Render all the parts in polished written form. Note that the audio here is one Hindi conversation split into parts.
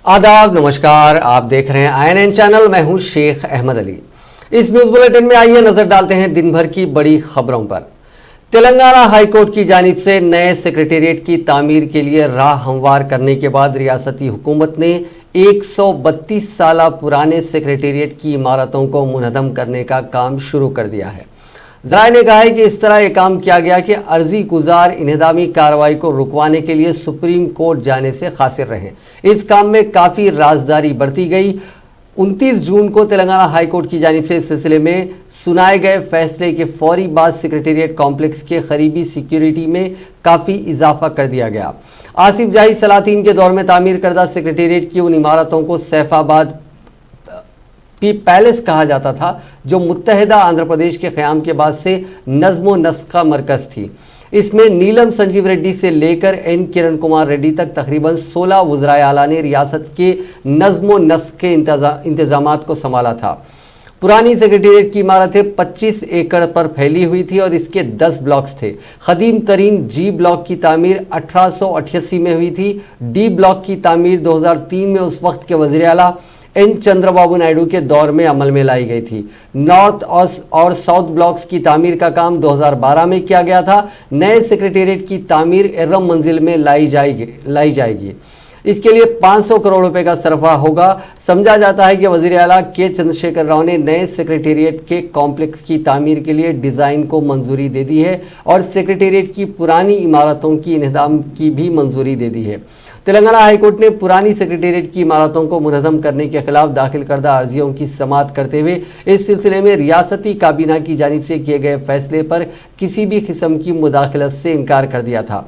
आदाब, नमस्कार। आप देख रहे हैं INN चैनल। मैं हूं शेख अहमद अली। इस न्यूज बुलेटिन में आइए नजर डालते हैं दिन भर की बड़ी खबरों पर। तेलंगाना हाईकोर्ट की जानिब से नए सेक्रेटेरिएट की तामीर के लिए राह हमवार करने के बाद रियासती हुकूमत ने 132 साल पुराने सेक्रेटेरिएट की इमारतों को मुनहदम करने का काम शुरू कर दिया है। ज़राए ने कहा है कि इस तरह यह काम किया गया कि अर्जी गुजार इन्हदामी कार्रवाई को रुकवाने के लिए सुप्रीम कोर्ट जाने से कासिर रहे। इस काम में काफ़ी राजदारी बरती गई। 29 जून को तेलंगाना हाईकोर्ट की जानिब से इस सिलसिले में सुनाए गए फैसले के फौरी बाद सेक्रेटेरिएट कॉम्प्लेक्स के करीबी सिक्योरिटी में काफ़ी इजाफा कर दिया गया। आसिफ जाही सलातीन के दौर में तामीर करदा सेक्रेटेरिएट की उन इमारतों को सैफाबाद पैलेस कहा जाता था, जो मुत्तहिदा आंध्र प्रदेश के क़याम के बाद से नज़्म व नस्क़ का मरकज़ थी। इसमें नीलम संजीव रेड्डी से लेकर एन किरण कुमार रेड्डी तक तकरीबन 16 वज़राए आला ने रियासत के नज़्म व नस्क़ के इंतज़ामात को संभाला था। पुरानी सेक्रेटेरिएट की इमारतें 25 एकड़ पर फैली हुई थी और इसके 10 ब्लॉक्स थे। कदीम तरीन जी ब्लॉक की तामीर 1888 में हुई थी। डी ब्लॉक की तामीर 2003 में उस वक्त के वज़ीर आला एन चंद्रबाबू नायडू के दौर में अमल में लाई गई थी। नॉर्थ और साउथ ब्लॉक्स की तामीर का काम 2012 में किया गया था। नए सेक्रेटेरिएट की तामीर इरम मंजिल में लाई जाएगी। इसके लिए 500 करोड़ रुपए का सरफा होगा। समझा जाता है कि वज़ीर आला के चंद्रशेखर राव ने नए सेक्रेटेरिएट के कॉम्प्लेक्स की तामीर के लिए डिज़ाइन को मंजूरी दे दी है और सेक्रेटेरिएट की पुरानी इमारतों की इन्हदाम की भी मंजूरी दे दी है। तेलंगाना हाईकोर्ट ने पुरानी सेक्रेटेरिएट की इमारतों को मुनहदम करने के खिलाफ दाखिल करदा अर्जियों की समाअत करते हुए इस सिलसिले में रियासती काबीना की जानिब से किए गए फैसले पर किसी भी किस्म की मुदाखलत से इनकार कर दिया था,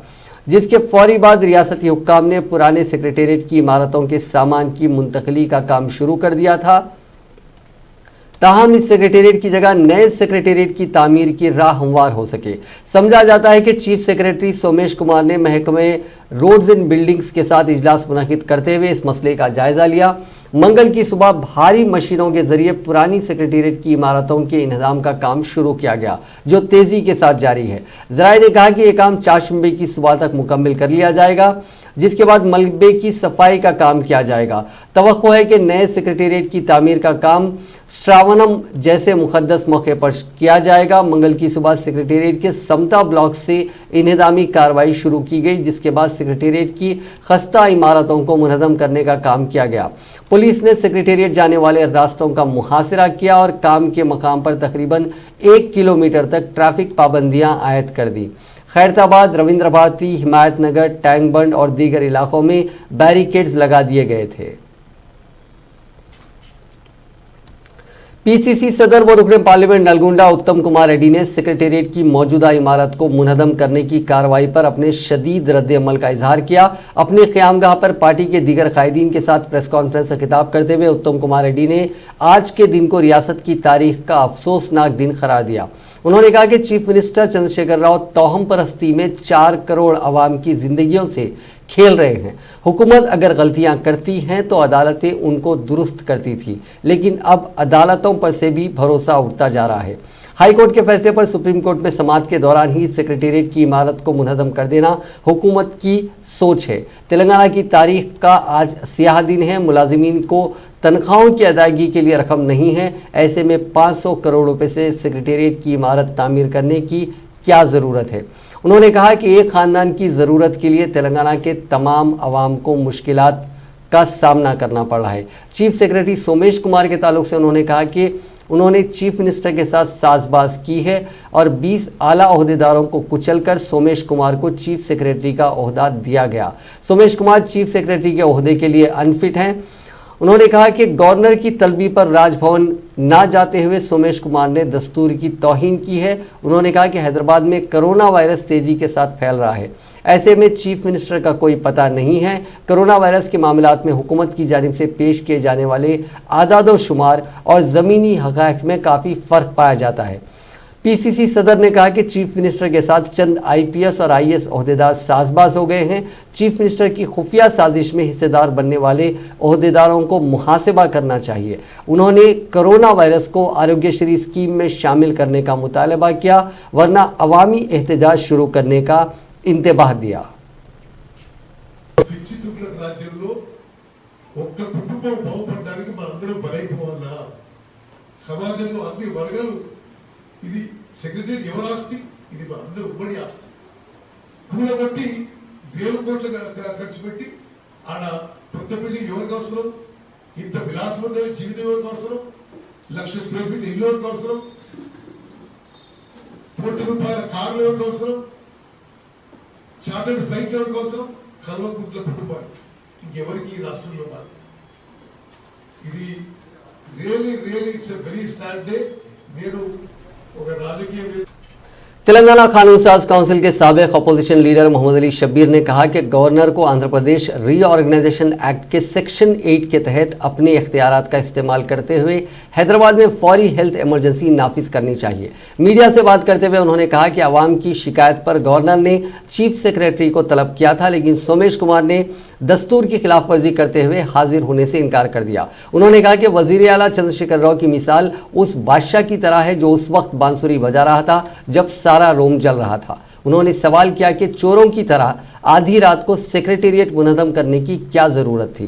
जिसके फौरी बाद रियासती हुक्काम ने पुराने सेक्रेटेरिएट की इमारतों के सामान की मुंतकली का काम शुरू कर दिया था। ताहम इस सेक्रेटेरिएट की जगह नए सेक्रेटेरिएट की तामीर की राह हमवार हो सके। समझा जाता है कि चीफ सेक्रेटरी सोमेश कुमार ने महकमे रोड्स एंड बिल्डिंग्स के साथ इजलास मुनक़िद करते हुए इस मसले का जायजा लिया। मंगल की सुबह भारी मशीनों के जरिए पुरानी सेक्रेटेरिएट की इमारतों के इन्हदाम का काम शुरू किया गया, जो तेजी के साथ जारी है। ज़राए ने कहा कि यह काम चारशंबे की सुबह तक मुकम्मल कर लिया जाएगा, जिसके बाद मलबे की सफाई का काम किया जाएगा। तवक्को है कि नए सेक्रेटेरिएट की तामीर का काम श्रावणम जैसे मुक़द्दस मौके पर किया जाएगा। मंगल की सुबह सेक्रेटेरिएट के समता ब्लॉक से इन्हदामी कार्रवाई शुरू की गई, जिसके बाद सेक्रेटेरिएट की खस्ता इमारतों को मुनहदम करने का काम किया गया। पुलिस ने सेक्रेटेरिएट जाने वाले रास्तों का मुहासिरा किया और काम के मकाम पर तकरीबन 1 किलोमीटर तक ट्रैफिक पाबंदियां आयद कर दी। खैरताबाद, रविंद्र भारती, हिमायत नगर, टैंक बंड और दीगर इलाकों में बैरिकेड्स लगा दिए गए थे। पीसीसी सदर व रुकने पार्लियामेंट नलगुंडा उत्तम कुमार रेड्डी ने सेक्रेटेरिएट की मौजूदा इमारत को मुनहदम करने की कार्रवाई पर अपने शदीद रद्द अमल का इजहार किया। अपने क़यामगाह पर पार्टी के दीगर कायदीन के साथ प्रेस कॉन्फ्रेंस से खिताब करते हुए उत्तम कुमार रेड्डी ने आज के दिन को रियासत की तारीख का अफसोसनाक दिन करार दिया। उन्होंने कहा कि चीफ मिनिस्टर चंद्रशेखर राव तौहम परस्ती में 4 करोड़ अवाम की जिंदगियों से खेल रहे हैं। हुकूमत अगर गलतियां करती हैं तो अदालतें उनको दुरुस्त करती थी, लेकिन अब अदालतों पर से भी भरोसा उठता जा रहा है। हाईकोर्ट के फैसले पर सुप्रीम कोर्ट में समाअत के दौरान ही सेक्रेटेरिएट की इमारत को मुनहदम कर देना हुकूमत की सोच है। तेलंगाना की तारीख का आज स्याह दिन है। मुलाजिमीन को तनख्वाहों की अदायगी के लिए रकम नहीं है। ऐसे में 500 करोड़ रुपए से सेक्रेटेरिएट की इमारत तामीर करने की क्या ज़रूरत है। उन्होंने कहा कि एक ख़ानदान की ज़रूरत के लिए तेलंगाना के तमाम अवाम को मुश्किलात का सामना करना पड़ रहा है। चीफ सेक्रेटरी सोमेश कुमार के ताल्लुक से उन्होंने कहा कि उन्होंने चीफ मिनिस्टर के साथ साजबाज की है और 20 आला ओहदेदारों को कुचलकर सोमेश कुमार को चीफ सेक्रेटरी का ओहदा दिया गया। सोमेश कुमार चीफ सेक्रेटरी के ओहदे के लिए अनफिट हैं। उन्होंने कहा कि गवर्नर की तलबी पर राजभवन ना जाते हुए सोमेश कुमार ने दस्तूर की तौहीन की है। उन्होंने कहा कि हैदराबाद में कोरोना वायरस तेजी के साथ फैल रहा है। ऐसे में चीफ मिनिस्टर का कोई पता नहीं है। कोरोना वायरस के मामलात में हुकूमत की जानिब से पेश किए जाने वाले आदाद व शुमार और ज़मीनी हक़ाइक़ में काफ़ी फ़र्क पाया जाता है। पीसीसी सदर ने कहा कि चीफ मिनिस्टर के साथ चंद आईपीएस और आईएएस ओहदेदार साजबाज हो गए हैं। चीफ मिनिस्टर की खुफिया साजिश में हिस्सेदार बनने वाले ओहदेदारों को मुहासिबा करना चाहिए। उन्होंने कोरोना वायरस को आरोग्यश्री स्कीम में शामिल करने का मुतालबा किया, वरना अवामी एहतजाज शुरू करने का इंतबाह दिया। ఒక్క కుటుంబం బాగుపడడానికి మనందరం బలైపోవాలా? సమాజంలో అన్ని వర్గాలు ఇది సెక్రటరీ ఎవరి ఆస్తి? ఇది అందరూ ఉమ్మడి ఆస్తి. కూలబట్టి వేల కోట్లు ఖర్చు పెట్టి ఆడ కొత్త బిల్డింగ్ ఎవరికి అవసరం? ఇంత విలాసవంతమైన జీవితం ఎవరికి అవసరం? 1,00,000 స్క్వేర్ ఫీట్ ఇల్లు ఎవరికి అవసరం? ₹1,00,00,000 కార్లు ఎవరికి అవసరం? చార్టర్డ్ ఫ్లైట్లు ఎవరికి అవసరం? కల్వకుంట్ల కుటుంబాలు ఇంకెవరికి ఈ రాష్ట్రంలో కాదు. ఇది really it's a very sad day. నేను ఒక రాజకీయ तेलंगाना कानून साज काउंसिल के साबिक अपोजिशन लीडर मोहम्मद अली शब्बीर ने कहा कि गवर्नर को आंध्र प्रदेश रीऑर्गेनाइजेशन एक्ट के सेक्शन 8 के तहत अपने इख्तियारात का इस्तेमाल करते हुए हैदराबाद में फौरी हेल्थ इमरजेंसी नाफिज करनी चाहिए। मीडिया से बात करते हुए उन्होंने कहा कि आवाम की शिकायत पर गवर्नर ने चीफ सेक्रेटरी को तलब किया था, लेकिन सोमेश कुमार ने दस्तूर की खिलाफ वर्जी करते हुए हाजिर होने से इनकार कर दिया। उन्होंने कहा कि वजीर आला चंद्रशेखर राव की मिसाल उस बादशाह की तरह है जो उस वक्त बांसुरी बजा रहा था जब सारा रोम जल रहा था। उन्होंने सवाल किया कि चोरों की तरह आधी रात को सेक्रेटेरिएट मुनज़्ज़म करने की क्या जरूरत थी।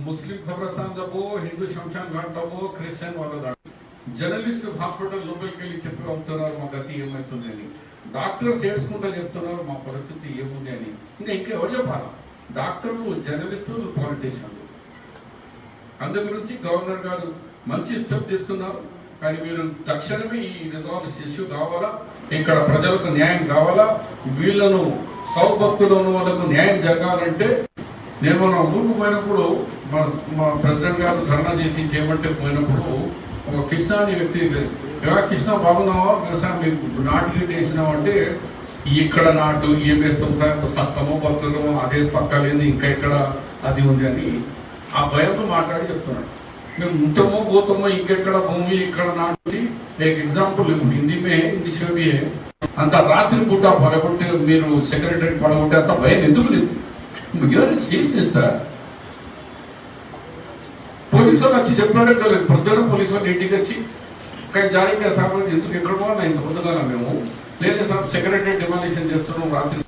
मुस्लिम खबरस्तान जबो हिंदू शमशान घाट जबो क्रिश्चियन वाला జర్నలిస్ట్ హాస్పిటల్ లోపలికి వెళ్ళి చెప్పి పంపుతున్నారు మా గతి ఏమవుతుంది అని. డాక్టర్స్ ఏడ్చుకుంటా చెప్తున్నారు మా పరిస్థితి ఏముంది అని. ఇంకా ఎవరు చెప్పాలా? డాక్టర్లు, జర్నలిస్టులు, పాలిటీషియన్లు. అందు గురించి గవర్నర్ గారు మంచి స్టెప్ తీసుకున్నారు. కానీ మీరు తక్షణమే ఈ రిజాల్వ్ ఇష్యూ కావాలా, ఇక్కడ ప్రజలకు న్యాయం కావాలా, వీళ్ళను సౌభక్తులు ఉన్న వాళ్ళకు న్యాయం జరగాలంటే నేను మన ఊరుకు పోయినప్పుడు మా ప్రెసిడెంట్ గారు ధర్నా చేసి చేయమంటే పోయినప్పుడు ఒక కృష్ణ అనే వ్యక్తి, కృష్ణ బాగున్నావా, వ్యవసాయం మీకు నాటు వేసినావు అంటే ఇక్కడ నాటు ఏం వేస్తాం సార్, సస్తమో బతుకమో అదే పక్క లేదు, ఇంకా ఇక్కడ అది ఉంది అని ఆ భయంతో మాట్లాడి చెప్తున్నాడు. మేము ఉంటామో పోతామో ఇంకెక్కడ భూమి ఇక్కడ నాటి एक एग्जाम्पल हिंदी में है, इंग्लिश में भी है. अंत रात्रि पूट पड़गొట్టి మీరు సెక్రటరీ పడగొట్టే అంత భయం ఎందుకు లేదు? పోలీసు వాళ్ళు వచ్చి చెప్పాడే తెలియదు. పొద్దున పోలీసు వాళ్ళు ఇంటికి వచ్చి కానీ జారీ సార్ ఎందుకు ఎక్కడ పోవాలా ఇంత పొద్దుగా మేము లేదా సార్ సెక్రటరీ డిమాలిషన్ చేస్తున్నాం రాత్రి.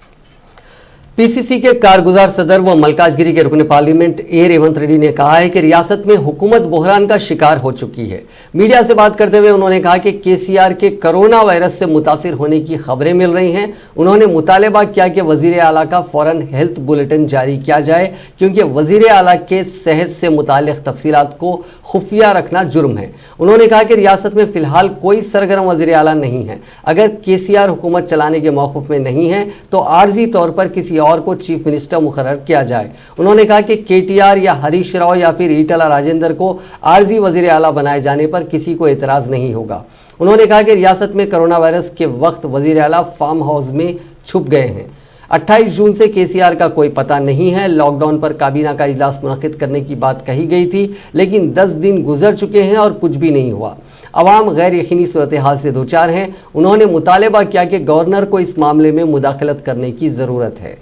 पीसीसी के कारगुजार सदर व मलकाजगिरी के रुकन पार्लियामेंट ए रेवंत रेड्डी ने कहा है कि रियासत में हुकूमत बहरान का शिकार हो चुकी है। मीडिया से बात करते हुए उन्होंने कहा कि केसीआर के कोरोना वायरस से मुतासिर होने की खबरें मिल रही हैं। उन्होंने मुतालबा किया कि वजीर आला का फौरन हेल्थ बुलेटिन जारी किया जाए, क्योंकि वजीर आला के सेहत से मुतालिक तफसीलात को खुफिया रखना जुर्म है। उन्होंने कहा कि रियासत में फिलहाल कोई सरगर्म वजीर आला नहीं है। अगर केसीआर हुकूमत चलाने के मौक़िफ़ में नहीं है तो आर्जी तौर पर किसी और को चीफ मिनिस्टर मुकर्रर किया जाए। उन्होंने कहा कि केटीआर या हरीश राव या फिर ईटला राजेंद्र को आर्जी वजीर आला बनाए जाने पर किसी को एतराज़ नहीं होगा। उन्होंने कहा कि रियासत में कोरोना वायरस के वक्त वजीर आला फार्म हाउस में छुप गए हैं। 28 जून से केसीआर का कोई पता नहीं है। लॉकडाउन पर काबीना का इजलास मुनक्किद करने की बात कही गई थी, लेकिन 10 दिन गुजर चुके हैं और कुछ भी नहीं हुआ। अवाम गैर यकीनी सूरत हाल से दो चार हैं। उन्होंने मुतालबा किया कि गवर्नर को इस मामले में मुदाखलत करने की ज़रूरत है।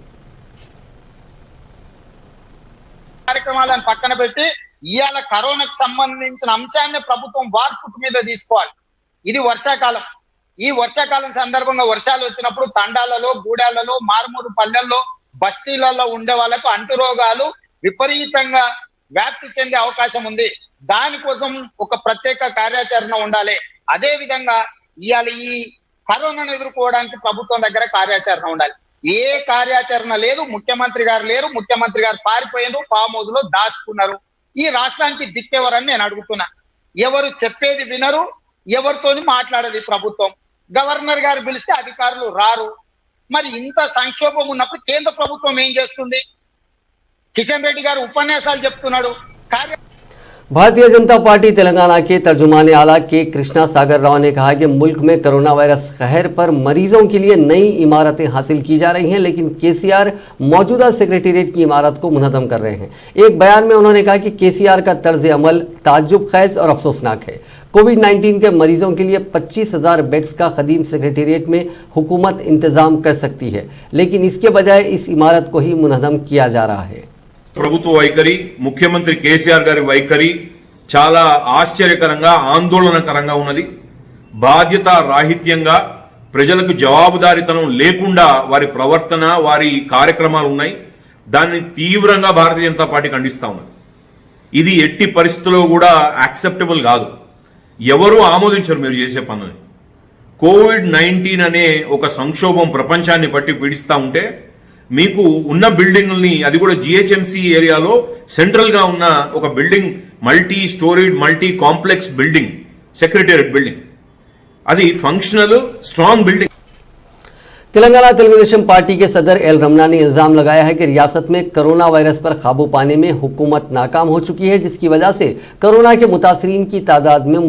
కార్యక్రమాలను పక్కన పెట్టి ఇయాల కరోనాకు సంబంధించిన అంశాన్ని ప్రభుత్వం వార్ ఫుట్ మీద తీసుకోవాలి. ఇది వర్షాకాలం. ఈ వర్షాకాలం సందర్భంగా వర్షాలు వచ్చినప్పుడు తండాలలో, గూడాలలో, మారుమూరు పల్లెల్లో, బస్తీలలో ఉండే వాళ్ళకు అంటు రోగాలు విపరీతంగా వ్యాప్తి చెందే అవకాశం ఉంది. దానికోసం ఒక ప్రత్యేక కార్యాచరణ ఉండాలి. అదే విధంగా ఇయాల ఈ కరోనాను ఎదుర్కోవడానికి ప్రభుత్వం దగ్గర కార్యాచరణ ఉండాలి. ఏ కార్యాచరణ లేదు. ముఖ్యమంత్రి గారు లేరు. ముఖ్యమంత్రి గారు పారిపోయారు, ఫామ్ హౌస్ లో దాచుకున్నారు. ఈ రాష్ట్రానికి దిక్కెవరని నేను అడుగుతున్నా. ఎవరు చెప్పేది వినరు, ఎవరితోని మాట్లాడేది ప్రభుత్వం. గవర్నర్ గారు పిలిస్తే అధికారులు రారు. మరి ఇంత సంక్షోభం ఉన్నప్పుడు కేంద్ర ప్రభుత్వం ఏం చేస్తుంది? కిషన్ రెడ్డి గారు ఉపన్యాసాలు చెప్తున్నాడు. भारतीय जनता पार्टी तेलंगाना के तर्जुमान आला के कृष्णा सागर राव ने कहा कि मुल्क में कोरोना वायरस कहर पर मरीजों के लिए नई इमारतें हासिल की जा रही हैं, लेकिन केसीआर मौजूदा सेक्रेटेरिएट की इमारत को मुनहदम कर रहे हैं। एक बयान में उन्होंने कहा कि केसीआर का तर्ज अमल ताज्जुब खैज और अफसोसनाक है। कोविड-19 के मरीजों के लिए 25,000 बेड्स का खदीम सेक्रेटेरिएट में हुकूमत इंतजाम कर सकती है, लेकिन इसके बजाय इस इमारत को ही मुनहदम किया जा रहा है। ప్రభుత్వ వైఖరి, ముఖ్యమంత్రి కేసీఆర్ గారి వైఖరి చాలా ఆశ్చర్యకరంగా, ఆందోళనకరంగా ఉన్నది. బాధ్యత రాహిత్యంగా, ప్రజలకు జవాబుదారీతనం లేకుండా వారి ప్రవర్తన, వారి కార్యక్రమాలు ఉన్నాయి. దాన్ని తీవ్రంగా భారతీయ జనతా పార్టీ ఖండిస్తా ఉన్నది. ఇది ఎట్టి పరిస్థితుల్లో కూడా యాక్సెప్టబుల్ కాదు. ఎవరు ఆమోదించరు మీరు చేసే పనులని. కోవిడ్-19 అనే ఒక సంక్షోభం ప్రపంచాన్ని పట్టి పీడిస్తూ ఉంటే మీకు ఉన్న బిల్డింగ్ని, అది కూడా జిహెచ్ఎంసి ఏరియాలో సెంట్రల్గా ఉన్న ఒక building, multi storeyed multi complex building, secretariat building, అది functional strong building. Telangana Telugudesam party के सदर एल रमना ने इल्जाम लगाया है कि रियासत में कोरोना वायरस पर काबू पाने में हुकूमत नाकाम हो चुकी है, जिसकी वजह से कोरोना के मुतासरीन की तादाद में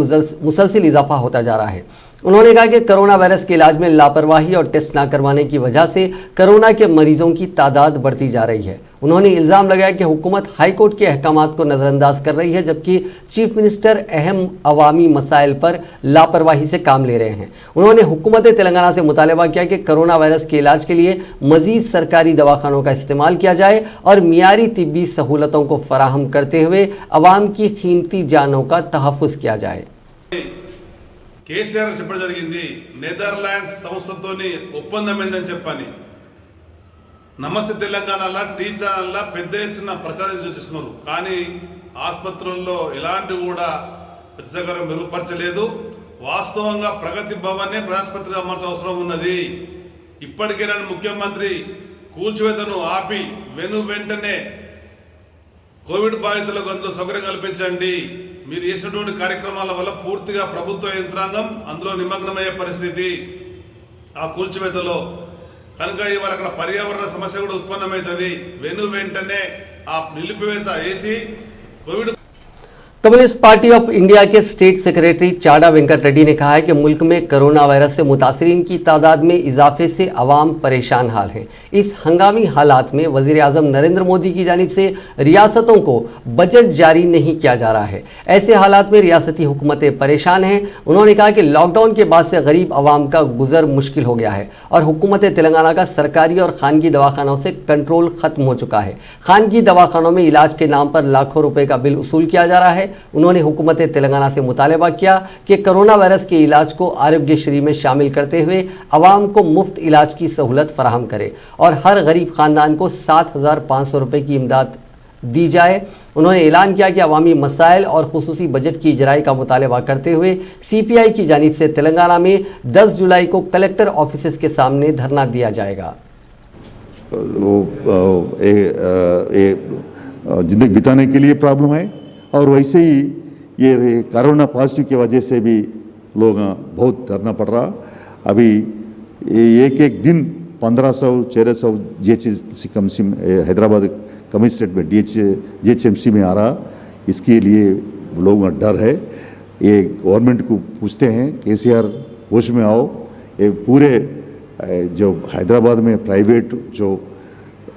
मुसलसिल इजाफा होता जा रहा है। उन्होंने कहा कि कोरोना वायरस के इलाज में लापरवाही और टेस्ट न करवाने की वजह से कोरोना के मरीजों की तादाद बढ़ती जा रही है। उन्होंने इल्ज़ाम लगाया कि हुकूमत हाईकोर्ट के अहकामात को नज़रअंदाज कर रही है, जबकि चीफ मिनिस्टर अहम अवामी मसाइल पर लापरवाही से काम ले रहे हैं। उन्होंने हुकूमत तेलंगाना से मुतालबा किया कि कोरोना वायरस के इलाज के लिए मज़ीद सरकारी दवाखानों का इस्तेमाल किया जाए और मियारी तिब्बी सहूलतों को फराहम करते हुए अवाम की कीमती जानों का तहफ़्फ़ुज़ किया जाए। కేసీఆర్ చెప్పడం జరిగింది, నెదర్లాండ్స్ సంస్థతోని ఒప్పందమైందని చెప్పని. నమస్తే తెలంగాణలో టీ ఛానల్లో పెద్ద ఎత్తున ప్రచారం చేసుకున్నారు. కానీ ఆసుపత్రుల్లో ఎలాంటి కూడా ప్రతిసగరం మెరుగుపరచలేదు. వాస్తవంగా ప్రగతి భవన్నే ప్రజాస్పత్రిగా మార్చాల్సిన అవసరం ఉన్నది. ఇప్పటికైనా ముఖ్యమంత్రి కూల్చివేతను ఆపి వెంటనే కోవిడ్ బాధితులకు అందులో సౌకర్యం కల్పించండి. మీరు చేసినటువంటి కార్యక్రమాల వల్ల పూర్తిగా ప్రభుత్వ యంత్రాంగం అందులో నిమగ్నమయ్యే పరిస్థితి ఆ కూల్చివేతలో. కనుక ఇవాళ అక్కడ పర్యావరణ సమస్య కూడా ఉత్పన్నమవుతుంది. వెంటనే ఆ నిలిపివేత వేసి Covid. Communist party of India के स्टेट सेक्रेटरी चाडा वेंकट रेड्डी ने कहा है कि मुल्क में कोरोना वायरस से मुतासरीन की तादाद में इजाफे से अवाम परेशान हाल हैं। इस हंगामी हालात में वज़ीर आज़म नरेंद्र मोदी की जानिब से रियासतों को बजट जारी नहीं किया जा रहा है। ऐसे हालात में रियासती हुकूमतें परेशान हैं। उन्होंने कहा कि लॉकडाउन के बाद से गरीब आवाम का गुजर मुश्किल हो गया है और हुकूमत तेलंगाना का सरकारी और खानगी दवाखानों से कंट्रोल ख़त्म हो चुका है। खानगी दवाखानों में इलाज के नाम पर लाखों रुपए का बिल वसूल किया जा रहा है। उन्होंने हुकूमत तेलंगाना से मुतालबा किया कि कोरोना वायरस के इलाज को आरोग्यश्री में शामिल करते हुए अवाम को मुफ्त इलाज की सहूलत फराहम करे और हर गरीब ख़ानदान को 7,500 रुपये की इमदाद दी जाए। उन्होंने ऐलान किया कि अवामी मसाइल और खुसूसी बजट की इजराई का मुतालबा करते हुए CPI की जानिब से तेलंगाना में 10 जुलाई को कलेक्टर ऑफिस के सामने धरना दिया जाएगा। जिंदगी बिताने के लिए प्रॉब्लम है और वैसे ही ये कोरोना पॉजिटिव की वजह से भी लोग बहुत डरना पड़ रहा। अभी एक दिन 1500-1600 GHMC हैदराबाद कमिश्नरेट में GHMC में आ रहा। इसके लिए लोगों का डर है। ये गवर्नमेंट को पूछते हैं, KCR होश में आओ। ये पूरे जो हैदराबाद में प्राइवेट जो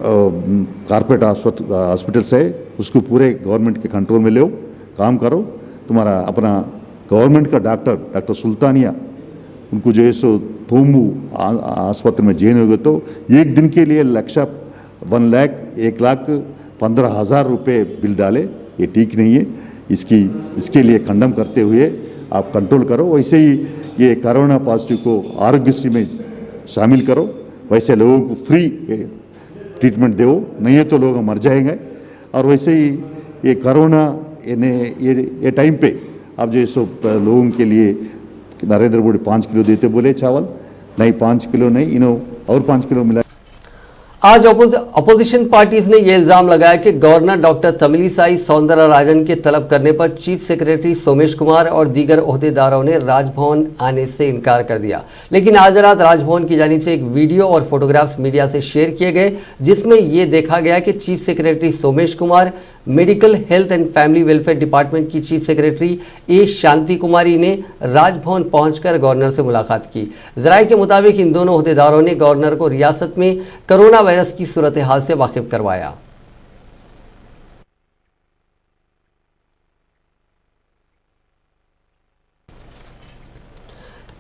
कारपोरेट हॉस्पिटल्स है उसको पूरे गवर्नमेंट के कंट्रोल में लो, काम करो। तुम्हारा अपना गवर्नमेंट का डॉक्टर सुल्तानिया, उनको जो है सो तोमू आस्पत्रि में जेन होगा तो एक दिन के लिए 1,15,000 रुपये बिल डाले। ये ठीक नहीं है। इसके लिए खंडन करते हुए आप कंट्रोल करो। वैसे ही ये कोरोना पॉजिटिव को आरोग्यश्री में शामिल करो। वैसे लोगों को फ्री ट्रीटमेंट दो, नहीं है तो लोग मर जाएंगे। और वैसे ही ये कोरोना ये टाइम पे अब जो सो लोगों के लिए नरेंद्र मोदी 5 किलो देते बोले चावल, नहीं 5 किलो नहीं, और 5 किलो मिला। आज अपोजिशन पार्टीज ने यह इल्जाम लगाया कि गवर्नर डॉक्टर तमिलिसाई सौंदरराजन के तलब करने पर चीफ सेक्रेटरी सोमेश कुमार और दीगर ओहदेदारों ने राजभवन आने से इनकार कर दिया। लेकिन आज रात राजभवन की जानिब से एक वीडियो और फोटोग्राफ्स मीडिया से शेयर किए गए, जिसमें यह देखा गया कि chief secretary Somesh Kumar, medical health and family welfare department की चीफ सेक्रेटरी ए शांति कुमारी ने राजभवन पहुंचकर गवर्नर से मुलाकात की। जराये के मुताबिक इन दोनों ओहदेदारों ने गवर्नर को रियासत में कोरोना वायरस की सूरत हाल से वाकिफ करवाया।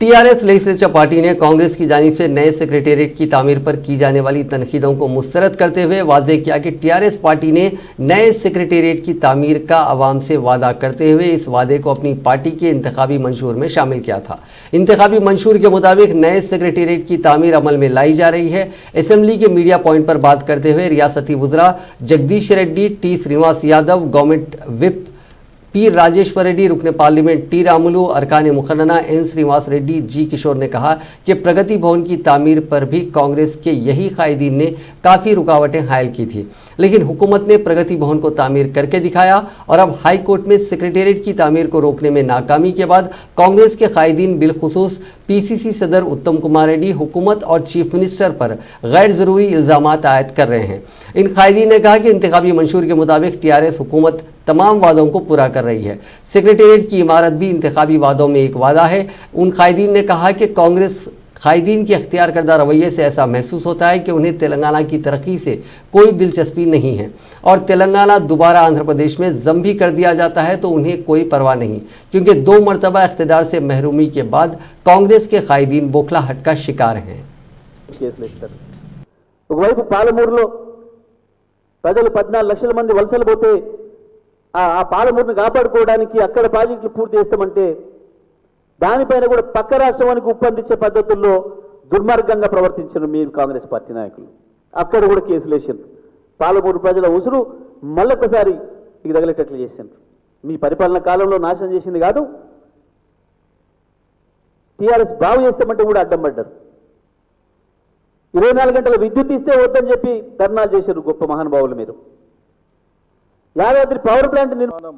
टीआरएस लेजिस्लेचर पार्टी ने कांग्रेस की जानिब से नए सेक्रेटेरिएट की तामीर पर की जाने वाली तनकीदों को मुस्तरद करते हुए वाज़ेह किया कि टीआरएस पार्टी ने नए सेक्रेटेरिएट की तामीर का आवाम से वादा करते हुए इस वादे को अपनी पार्टी के इंतखाबी मंशूर में शामिल किया था। इंतखाबी मंशूर के मुताबिक नए सेक्रेटेरिएट की तामीर अमल में लाई जा रही है। असेंबली के मीडिया पॉइंट पर बात करते हुए रियासती वुज़रा Jagadish Reddy, T Srinivas Yadav, government whip P Rajeshwar Reddy, रुकने पार्लियामेंट टी रामुलु, अरकान मुखन्ना एन श्रीनिवास रेड्डी, जी किशोर ने कहा कि प्रगति भवन की तामीर पर भी कांग्रेस के यही कायदीन ने काफ़ी रुकावटें हायल की थी, लेकिन हुकूमत ने प्रगति भवन को तामीर करके दिखाया और अब हाई कोर्ट में सेक्रेटेरिएट की तामीर को रोकने में नाकामी के बाद कांग्रेस के कायदीन बिलखुसूस पीसीसी सदर उत्तम कुमार रेड्डी हुकूमत और चीफ मिनिस्टर पर गैर ज़रूरी इल्ज़ामात आयद कर रहे हैं। इन कायदीन ने कहा कि इंतखाबी मंशूर के मुताबिक टीआरएस हुकूमत तमाम वादों को पूरा कर रही है। सेक्रेटेरिएट की इमारत भी इंतखाबी वादों में एक वादा है। उन कायदीन ने कहा कि कांग्रेस कायदीन के अख्तियार करदा रवैये से ऐसा महसूस होता है कि उन्हें तेलंगाना की तरक्की से कोई दिलचस्पी नहीं है और तेलंगाना दोबारा आंध्र प्रदेश में जम भी कर दिया जाता है तो उन्हें कोई परवाह नहीं, क्योंकि 2 मरतबा इख्तिदार से महरूमी के बाद कांग्रेस के कायदीन बोखलाहट का शिकार हैं। ఒకవైపు పాలమూరులో ప్రజలు 14 లక్షల మంది వలసలు పోతే ఆ పాలమూరుని కాపాడుకోవడానికి అక్కడ ప్రాజెక్టులు పూర్తి చేస్తామంటే దానిపైన కూడా పక్క రాష్ట్రానికి ఉప్పందించే పద్ధతుల్లో దుర్మార్గంగా ప్రవర్తించారు మీ కాంగ్రెస్ పార్టీ నాయకులు. అక్కడ కూడా కేసులు వేసారు. పాలమూరు ప్రజల ఉసురు మళ్ళొకసారి ఇక తగిలేటట్లు చేశారు. మీ పరిపాలన కాలంలో నాశనం చేసింది కాదు, టీఆర్ఎస్ బాగు చేస్తామంటే కూడా అడ్డం పడ్డారు. 24 గంటల విద్యుత్ ఇస్తే వద్దని చెప్పి ధర్నాలు చేశారు గొప్ప మహానుభావులు మీరు. యాదాద్రి పవర్ ప్లాంట్ నిర్మాణం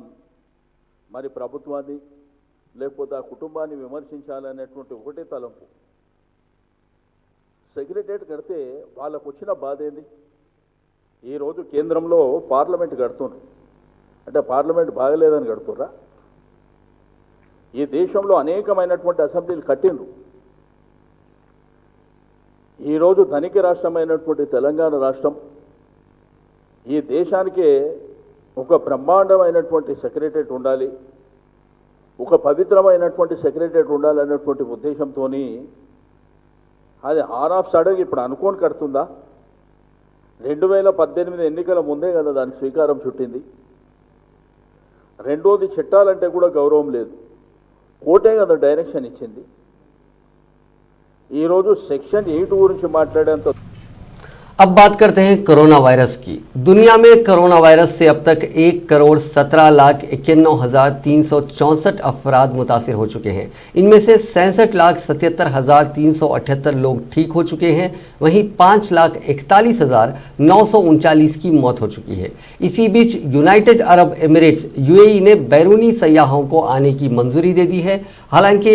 మరి ప్రభుత్వాన్ని లేకపోతే ఆ కుటుంబాన్ని విమర్శించాలనేటువంటి ఒకటే తలంపు. సెక్రటేరియట్ కడితే వాళ్ళకు వచ్చిన బాధ ఏంది? ఈరోజు కేంద్రంలో పార్లమెంట్ కడుతున్నారు అంటే పార్లమెంట్ బాగలేదని కడుతుర్రా? ఈ దేశంలో అనేకమైనటువంటి అసెంబ్లీలు కట్టిండ్రు. ఈరోజు ధనిక రాష్ట్రమైనటువంటి తెలంగాణ రాష్ట్రం ఈ దేశానికే ఒక బ్రహ్మాండమైనటువంటి సెక్రటేరియట్ ఉండాలి, ఒక పవిత్రమైనటువంటి సెక్రటేరియట్ ఉండాలనేటువంటి ఉద్దేశంతో అది ఆన్ ఆఫ్ సడన్ ఇప్పుడు అనుకోని కడుతుందా? 2018 ఎన్నికల ముందే కదా దానికి శ్రీకారం చుట్టింది. రెండోది చట్టాలంటే కూడా గౌరవం లేదు, కోర్టే కదా డైరెక్షన్ ఇచ్చింది. ఈరోజు సెక్షన్ 8 గురించి మాట్లాడేంత. अब बात करते हैं कोरोना वायरस की। दुनिया में कोरोना वायरस से अब तक 1,17,91,364 अफराद मुतासिर हो चुके हैं। इनमें से 67,77,378 लोग ठीक हो चुके हैं। वहीं 5,41,939 की मौत हो चुकी है। इसी बीच यूनाइटेड अरब एमिरेट्स यूएई ने बैरूनी सयाहों को आने की मंजूरी दे दी है। हालांकि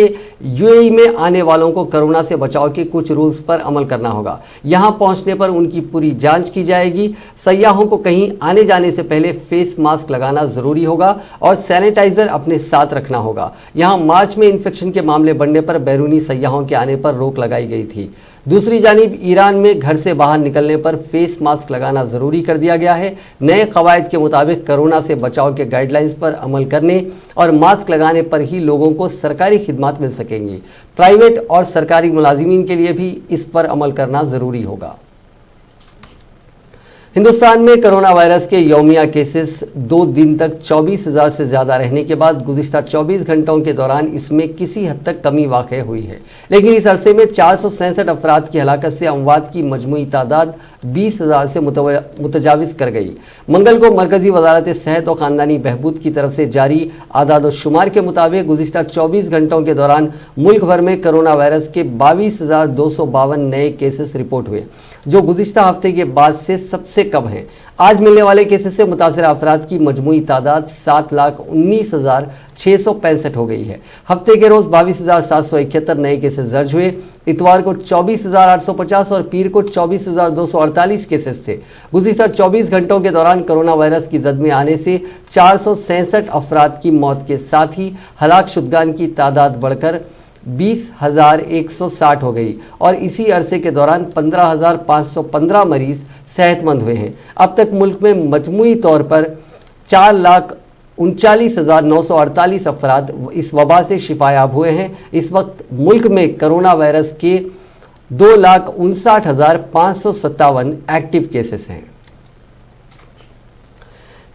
यूएई में आने वालों को कोरोना से बचाव के कुछ रूल्स पर अमल करना होगा। यहां पहुंचने पर उनकी पूरी जांच की जाएगी। सयाहों को कहीं आने जाने से पहले फेस मास्क लगाना जरूरी होगा और सैनिटाइजर अपने साथ रखना होगा। यहां मार्च में इन्फेक्शन के मामले बढ़ने पर बैरूनी सयाहों के आने पर रोक लगाई गई थी। दूसरी जानिब ईरान में घर से बाहर निकलने पर फेस मास्क लगाना ज़रूरी कर दिया गया है। नए कवायद के मुताबिक कोरोना से बचाव के गाइडलाइंस पर अमल करने और मास्क लगाने पर ही लोगों को सरकारी खिदमत मिल सकेंगी। प्राइवेट और सरकारी मुलाजिमीन के लिए भी इस पर अमल करना ज़रूरी होगा। हिंदुस्तान में कोरोना वायरस के यौमिया केसेस 2 दिन तक 24,000 से ज़्यादा रहने के बाद गुज़िश्ता 24 घंटों के दौरान इसमें किसी हद तक कमी वाक़ हुई है, लेकिन इस अरसे में 467 अफराद की हलाकत से अमवात की मजमूई तादाद 20,000 से मुतजाविज़ कर गई। मंगल को मरकज़ी वजारत सेहत और ख़ानदानी बहबूद की तरफ से जारी आदाद शुमार के मुताबिक गुज़िश्ता 24 घंटों के दौरान मुल्क भर में कोरोना वायरस के 22,252 नए केसेस रिपोर्ट हुए, जो गुज़िश्ता हफ्ते के बाद से सबसे कम है। आज मिलने वाले केसेस से मुतासिर अफराद की मजमूई तादाद 7,19,665 हो गई है। हफ्ते के रोज़ 22,771 नए केसेस दर्ज हुए। इतवार को 24,850 और पीर को 24,248 केसेस थे। गुज़िश्ता 24 घंटों के दौरान कोरोना वायरस की जद में आने से 467 अफराद की मौत के साथ ही हलाक शुदगान की तादाद बढ़कर 20,160 हो गई और इसी अरसे के दौरान 15,515 मरीज सेहतमंद हुए हैं। अब तक मुल्क में मजमूई तौर पर 4,00,000 39,948 अफराद इस वबा से शिफायाब हुए हैं। इस वक्त मुल्क में कोरोना वायरस के 2,59,557 एक्टिव केसेस हैं।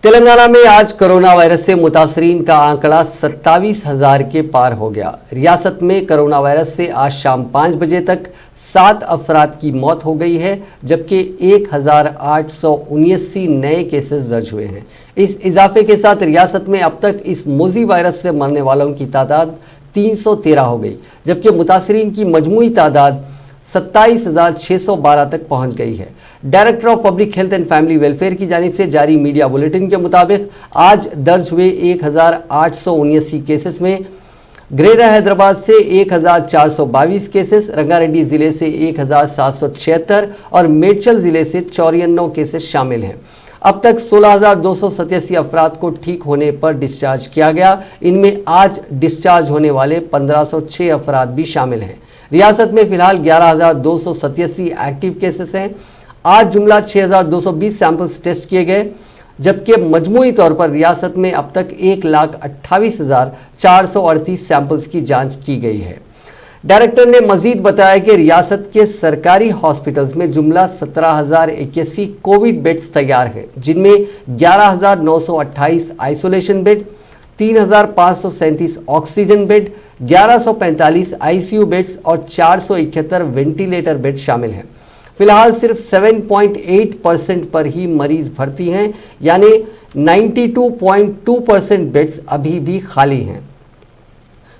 तेलंगाना में आज कोरोना वायरस से मुतासरीन का आंकड़ा 27,000 के पार हो गया। रियासत में कोरोना वायरस से आज शाम 5 बजे तक 7 अफराद की मौत हो गई है, जबकि 1,879 नए केसेस दर्ज हुए हैं। इस इजाफे के साथ रियासत में अब तक इस मोजी वायरस से मरने वालों की तादाद 313 हो गई, जबकि मुतासरीन की मजमूई तादाद 27,612 तक पहुंच गई है। Director of public health and family welfare की जानिब से जारी मीडिया बुलेटिन के मुताबिक आज दर्ज हुए 1,879 केसेस में ग्रेटर हैदराबाद से 1,422 केसेस, रंगारेड्डी जिले से 1,776 और मेडचल जिले से 94 केसेस शामिल हैं। अब तक 16,287 अफराद को ठीक होने पर डिस्चार्ज किया गया। इनमें आज डिस्चार्ज होने वाले 1,506 अफराद भी शामिल हैं। रियासत में फिलहाल 11,287 एक्टिव केसेस हैं। आज जुमला 6,220 सैंपल्स टेस्ट किए गए, जबकि मजमूई तौर पर रियासत में अब तक 1,28,438 सैंपल्स की जांच की गई है। डायरेक्टर ने मजीद बताया कि रियासत के सरकारी हॉस्पिटल्स में जुमला 17,081 कोविड बेड्स तैयार हैं, जिनमें 11,928 isolation bed, 3,537 oxygen bed, 1,145 ICU beds और 471 वेंटिलेटर बेड शामिल हैं। फिलहाल सिर्फ 7.8% पर ही मरीज भर्ती हैं, यानी 92.2% बेड्स अभी भी खाली हैं।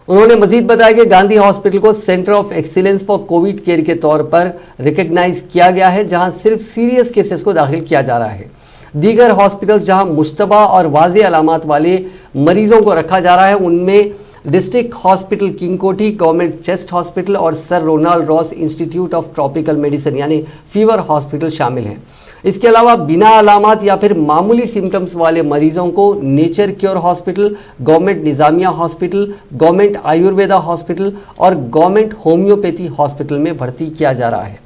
उन्होंने मजीद बताया कि गांधी हॉस्पिटल को centre of excellence for Covid care के तौर पर रिकग्नाइज किया गया है, जहां सिर्फ सीरियस केसेस को दाखिल किया जा रहा है। दीगर हॉस्पिटल्स जहां मुश्तबा और वाज़े अलामात वाले मरीजों को रखा जा रहा है, उनमें district hospital Kingkoti, government chest hospital और sir Ronald Ross institute of tropical medicine यानी फीवर हॉस्पिटल शामिल हैं। इसके अलावा बिना अलामात या फिर मामूली सिम्टम्स वाले मरीजों को nature cure hospital, government Nizamia hospital, government Ayurveda hospital और गवर्नमेंट होम्योपैथी हॉस्पिटल में भर्ती किया जा रहा है।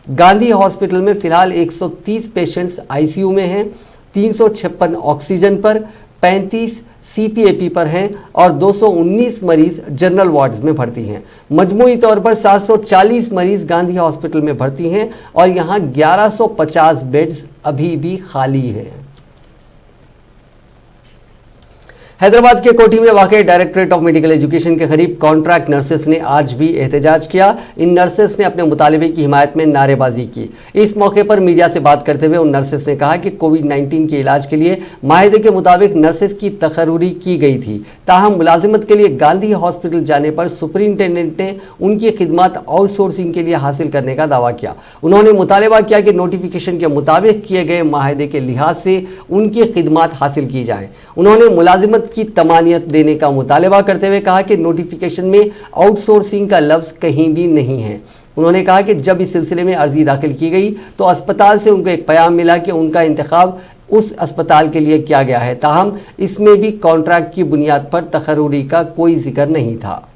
गांधी हॉस्पिटल में फिलहाल 130 पेशेंट्स आईसीयू में हैं, 356 ऑक्सीजन पर, 35 सीपीएपी पर हैं और 219 मरीज जनरल वार्ड्स में भर्ती हैं। मजमूई तौर पर 740 मरीज गांधी हॉस्पिटल में भर्ती हैं और यहां 1150 बेड्स अभी भी खाली हैं। हैदराबाद के कोठी में वाक़ डायरेक्टरेट ऑफ मेडिकल एजुकेशन के करीब कॉन्ट्रैक्ट नर्सेस ने आज भी एहतजाज किया। इन नर्सेस ने अपने मुतालिबे की हिमायत में नारेबाजी की। इस मौके पर मीडिया से बात करते हुए उन नर्सेस ने कहा कि कोविड-19 के इलाज के लिए माहिदे के मुताबिक नर्सेस की तकर्रूरी की गई थी, ताहम मुलाजिमत के लिए गांधी हॉस्पिटल जाने पर सुपरिंटेंडेंट ने उनकी खिदमत आउटसोर्सिंग के लिए हासिल करने का दावा किया। उन्होंने मुतालिबा किया कि नोटिफिकेशन के मुताबिक किए गए माहिदे के लिहाज से उनकी खिदमत हासिल की जाए। उन्होंने मुलाजिमत की तमानियत देने का मुतालबा करते हुए कहा कि नोटिफिकेशन में आउटसोर्सिंग का लफ्ज़ कहीं भी नहीं है। उन्होंने कहा कि जब इस सिलसिले में अर्जी दाखिल की गई तो अस्पताल से उनको एक पैगाम मिला कि उनका इंतखाब उस अस्पताल के लिए किया गया है, ताहम इसमें भी कॉन्ट्रैक्ट की बुनियाद पर तकर्रूरी का कोई जिक्र नहीं था।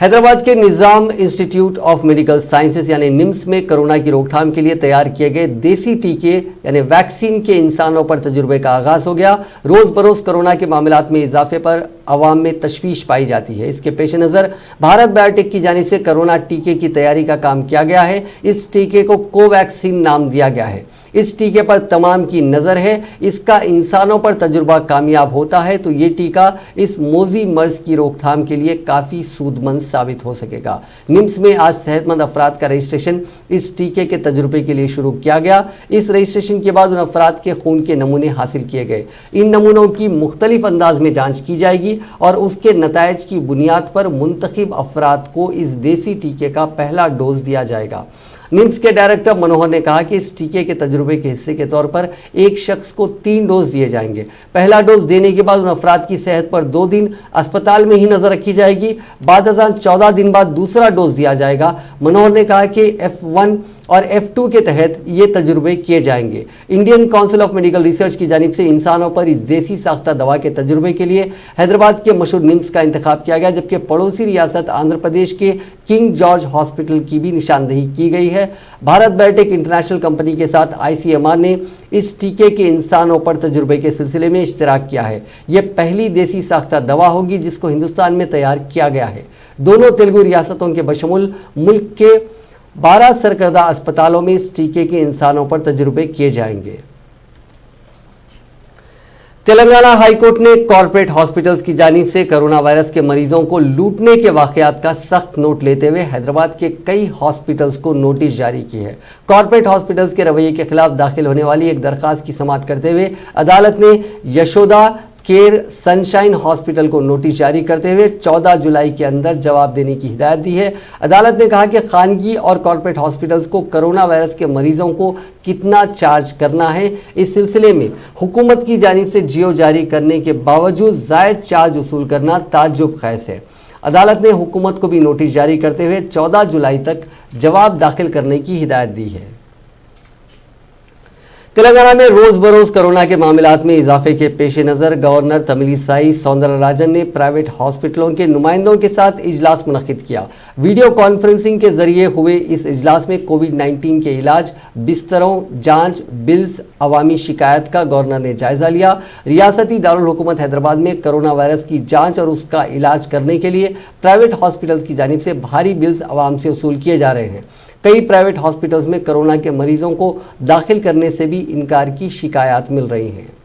हैदराबाद के निज़ाम इंस्टीट्यूट ऑफ मेडिकल साइंसेज यानी निम्स में कोरोना की रोकथाम के लिए तैयार किए गए देसी टीके यानी वैक्सीन के इंसानों पर तजुर्बे का आगाज हो गया। रोज़ बरोज़ कोरोना के मामलात में इजाफे पर अवाम में तशवीश पाई जाती है। इसके पेश नज़र भारत बायोटेक की जानिब से कोरोना टीके की तैयारी का काम किया गया है। इस टीके को कोवैक्सीन नाम दिया गया है। इस टीके पर तमाम की नज़र है। इसका इंसानों पर तजुर्बा कामयाब होता है तो ये टीका इस मोजी मर्ज की रोकथाम के लिए काफ़ी सूदमंद साबित हो सकेगा। निम्स में आज सेहतमंद अफराद का रजिस्ट्रेशन इस टीके के तजुर्बे के लिए शुरू किया गया। इस रजिस्ट्रेशन के बाद उन अफराद के खून के नमूने हासिल किए गए। इन नमूनों की मुख्तलिफ अंदाज में जाँच की जाएगी और उसके नतायज की बुनियाद पर मुंतखब अफराद को इस देसी टीके का पहला डोज दिया जाएगा। निम्स के डायरेक्टर मनोहर ने कहा कि इस टीके के तजुर्बे के हिस्से के तौर पर एक शख्स को 3 डोज दिए जाएंगे। पहला डोज देने के बाद उन अफराद की सेहत पर 2 दिन अस्पताल में ही नजर रखी जाएगी। बाद 14 दिन बाद दूसरा डोज दिया जाएगा। मनोहर ने कहा कि F1 और F2 के तहत ये तजुर्बे किए जाएंगे। Indian council of medical research की जानिब से इंसानों पर इस देसी साख्ता दवा के तजुर्बे के लिए हैदराबाद के मशहूर निम्स का इंतखाब किया गया, जबकि पड़ोसी रियासत आंध्र प्रदेश के किंग जॉर्ज हॉस्पिटल की भी निशानदेही की गई है। भारत बायोटेक इंटरनेशनल कंपनी के साथ ICMR ने इस टीके के इंसानों पर तजुर्बे के सिलसिले में इश्तिराक किया है। यह पहली देसी साख्ता दवा होगी जिसको हिंदुस्तान में तैयार किया गया है। दोनों तेलुगु रियासतों के बशमुल मुल्क के 12 सरकर्दा अस्पतालों में इस टीके के इंसानों पर तजुर्बे किए जाएंगे। तेलंगाना हाईकोर्ट ने कॉरपोरेट हॉस्पिटल्स की जानिब से कोरोना वायरस के मरीजों को लूटने के वाकयात का सख्त नोट लेते हुए हैदराबाद के कई हॉस्पिटल्स को नोटिस जारी की है। कॉरपोरेट हॉस्पिटल्स के रवैये के खिलाफ दाखिल होने वाली एक दरखास्त की समाअत करते हुए अदालत ने यशोदा केयर सनशाइन हॉस्पिटल को नोटिस जारी करते हुए 14 जुलाई के अंदर जवाब देने की हिदायत दी है। अदालत ने कहा कि खानगी और कॉर्पोरेट हॉस्पिटल्स को कोरोना वायरस के मरीजों को कितना चार्ज करना है, इस सिलसिले में हुकूमत की जानिब से जियो जारी करने के बावजूद जायद चार्ज वसूल करना ताज्जुब खैज है। अदालत ने हुकूमत को भी नोटिस जारी करते हुए 14 जुलाई तक जवाब दाखिल करने की हिदायत दी है। तेलंगाना में रोज बरोज कोरोना के मामलात में इजाफे के पेश नज़र गवर्नर तमिलिसाई सौंदरराजन ने प्राइवेट हॉस्पिटलों के नुमाइंदों के साथ इजलास मुनक्किद किया। वीडियो कॉन्फ्रेंसिंग के जरिए हुए इस इजलास में कोविड-19 के इलाज, बिस्तरों, जांच, बिल्स, अवामी शिकायत का गवर्नर ने जायजा लिया। रियासती दारुल हुकूमत हैदराबाद में कोरोना वायरस की जाँच और उसका इलाज करने के लिए प्राइवेट हॉस्पिटल्स की जानिब से भारी बिल्स अवाम से वसूल किए जा रहे हैं। कई प्राइवेट हॉस्पिटल्स में कोरोना के मरीजों को दाखिल करने से भी इनकार की शिकायत मिल रही हैं।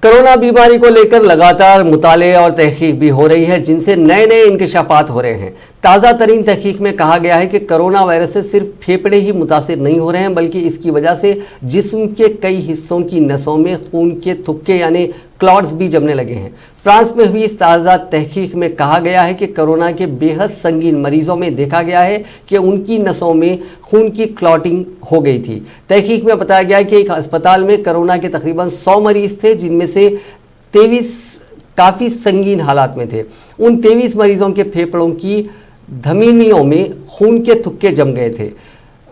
कोरोना बीमारी को लेकर लगातार मुताले और तहकीक भी हो रही है, जिनसे नए नए इंकशाफात हो रहे हैं। ताज़ा तरीन तहकीक में कहा गया है कि कोरोना वायरस से सिर्फ फेफड़े ही मुतासिर नहीं हो रहे हैं, बल्कि इसकी वजह से जिस्म के कई हिस्सों की नसों में खून के थुक्के यानी क्लॉट्स भी जमने लगे हैं। फ्रांस में हुई इस ताज़ा तहकीक में कहा गया है कि कोरोना के बेहद संगीन मरीजों में देखा गया है कि उनकी नसों में खून की क्लॉटिंग हो गई थी। तहकीक में बताया गया है कि एक अस्पताल में कोरोना के तकरीबन 100 मरीज थे, जिनमें से 23 काफ़ी संगीन हालात में थे। उन 23 मरीजों के फेफड़ों की धमनियों में खून के थुक्के जम गए थे।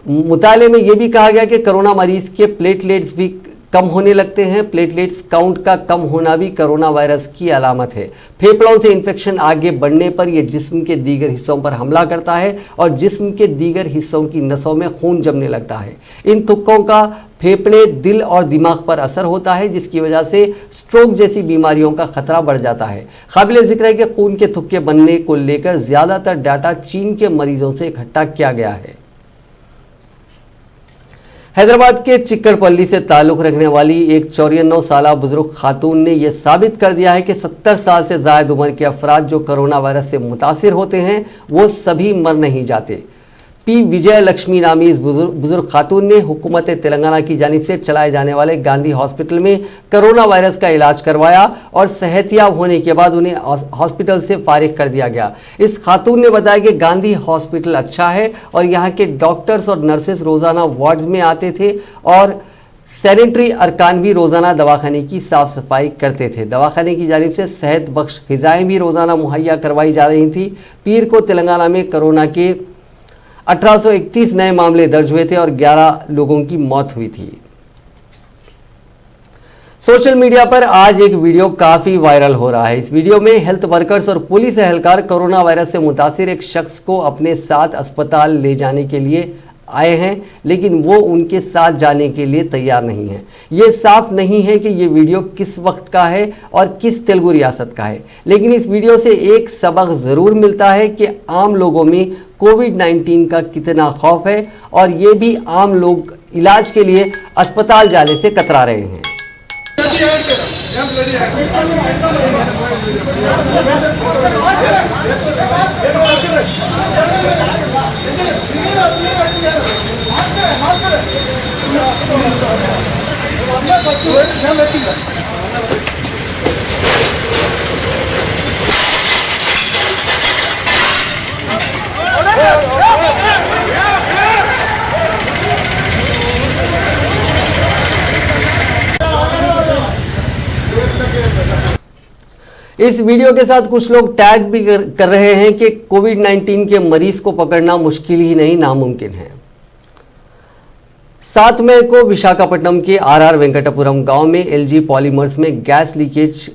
मुताले में यह भी कहा गया कि कोरोना मरीज के प्लेटलेट्स भी कम होने लगते हैं। प्लेटलेट्स काउंट का कम होना भी कोरोना वायरस की अलामत है। फेफड़ों से इन्फेक्शन आगे बढ़ने पर यह जिस्म के दीगर हिस्सों पर हमला करता है और जिस्म के दीगर हिस्सों की नसों में खून जमने लगता है। इन थुक्कों का फेफड़े, दिल और दिमाग पर असर होता है, जिसकी वजह से स्ट्रोक जैसी बीमारियों का खतरा बढ़ जाता है। काबिल जिक्र है कि खून के थुक्के बनने को लेकर ज़्यादातर डाटा चीन के मरीजों से इकट्ठा किया गया है। हैदराबाद के चिक्कड़पल्ली से ताल्लुक़ रखने वाली एक 94 साला बुजुर्ग खातून ने यह साबित कर दिया है कि 70 साल से ज़ायद उम्र के अफराद जो कोरोना वायरस से मुतासिर होते हैं वो सभी मर नहीं जाते। पी विजय लक्ष्मी नामी इस बुजुर्ग खातून ने हुकूमत तेलंगाना की जानिब से चलाए जाने वाले गांधी हॉस्पिटल में कोरोना वायरस का इलाज करवाया और सेहतियाब होने के बाद उन्हें हॉस्पिटल से फारिग कर दिया गया। इस खातून ने बताया कि गांधी हॉस्पिटल अच्छा है और यहाँ के डॉक्टर्स और नर्सेस रोज़ाना वार्ड्स में आते थे और सैनिटरी अरकान भी रोज़ाना दवाखाने की साफ़ सफाई करते थे। दवाखाने की जानिब से सेहत बख्श ग़िज़ाएँ भी रोज़ाना मुहैया करवाई जा रही थी। पीर को तेलंगाना में कोरोना के 1831 नए मामले दर्ज हुए थे और 11 लोगों की मौत हुई थी। सोशल मीडिया पर आज एक वीडियो काफ़ी वायरल हो रहा है। इस वीडियो में हेल्थ वर्कर्स और पुलिस एहलकार कोरोना वायरस से मुतासिर एक शख्स को अपने साथ अस्पताल ले जाने के लिए आए हैं, लेकिन वो उनके साथ जाने के लिए तैयार नहीं है। ये साफ नहीं है कि ये वीडियो किस वक्त का है और किस तेलुगु रियासत का है, लेकिन इस वीडियो से एक सबक ज़रूर मिलता है कि आम लोगों में कोविड-19 का कितना खौफ है और ये भी आम लोग इलाज के लिए अस्पताल जाने से कतरा रहे हैं। इस वीडियो के साथ कुछ लोग टैग भी कर रहे हैं कि कोविड-19 के मरीज को पकड़ना मुश्किल ही नहीं नामुमकिन है। 7 मई को विशाखापट्टनम के आर वेंकटपुरम गांव में एलजी पॉलीमर्स में गैस लीकेज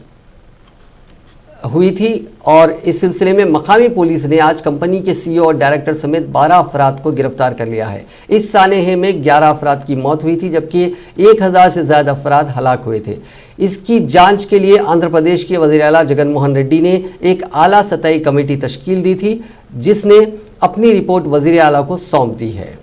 हुई थी और इस सिलसिले में मकामी पुलिस ने आज कंपनी के सीईओ और डायरेक्टर समेत 12 अफराद को गिरफ्तार कर लिया है। इस सानेहे में 11 अफराद की मौत हुई थी जबकि 1000 से ज्यादा अफराद हलाक हुए थे। इसकी जांच के लिए आंध्र प्रदेश के वजीर आला जगन मोहन रेड्डी ने एक आला सतही कमेटी तश्कील दी थी जिसने अपनी रिपोर्ट वजीर आला को सौंप दी है।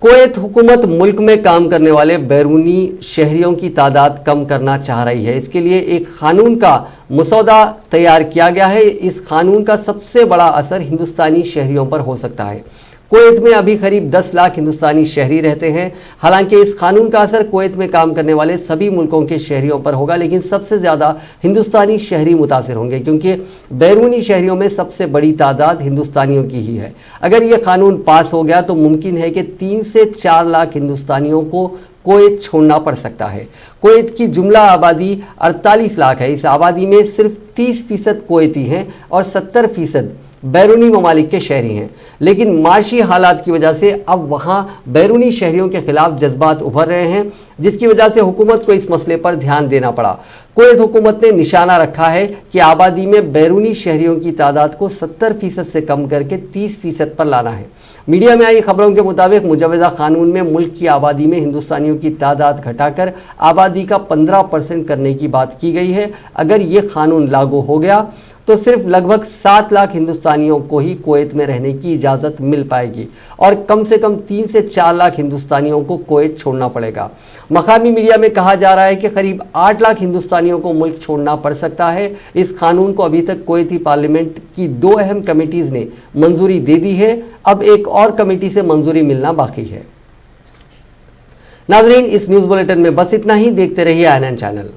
कुवैत हुकूमत मुल्क में काम करने वाले बैरूनी शहरियों की तादाद कम करना चाह रही है। इसके लिए एक कानून का मसौदा तैयार किया गया है। इस कानून का सबसे बड़ा असर हिंदुस्तानी शहरियों पर हो सकता है। कुवैत में अभी करीब 10 लाख हिंदुस्तानी शहरी रहते हैं। हालांकि इस कानून का असर कुवैत में काम करने वाले सभी मुल्कों के शहरियों पर होगा, लेकिन सबसे ज़्यादा हिंदुस्तानी शहरी मुतासिर होंगे क्योंकि बैरूनी शहरियों में सबसे बड़ी तादाद हिंदुस्तानियों की ही है। अगर यह कानून पास हो गया तो मुमकिन है कि 3 से 4 लाख हिंदुस्तानियों को कुवैत छोड़ना पड़ सकता है। कुवैत की जुमला आबादी 48 लाख है। इस आबादी में सिर्फ 30% कुवैती हैं और 70% बैरूनी ममालिक के शहरी हैं, लेकिन माशी हालात की वजह से अब वहां बैरूनी शहरियों के खिलाफ जज्बात उभर रहे हैं, जिसकी वजह से हुकूमत को इस मसले पर ध्यान देना पड़ा। कुवैत हुकूमत ने निशाना रखा है कि आबादी में बैरूनी शहरियों की तादाद को 70% से कम करके 30% पर लाना है। मीडिया में आई खबरों के मुताबिक मुजवजा कानून में मुल्क की आबादी में हिंदुस्तानियों की तादाद घटाकर आबादी का 15% करने की बात की गई है। अगर ये कानून लागू हो गया तो सिर्फ लगभग 7 लाख हिंदुस्तानियों को ही कुवैत में रहने की इजाज़त मिल पाएगी और कम से कम 3 से 4 लाख हिंदुस्तानियों को कुवैत छोड़ना पड़ेगा। मकामी मीडिया में कहा जा रहा है कि करीब 8 लाख हिंदुस्तानियों को मुल्क छोड़ना पड़ सकता है। इस कानून को अभी तक कुवैती पार्लियामेंट की 2 अहम कमेटीज़ ने मंजूरी दे दी है। अब एक और कमेटी से मंजूरी मिलना बाकी है। नाजरीन, इस न्यूज़ बुलेटिन में बस इतना ही। देखते रहिए INN चैनल।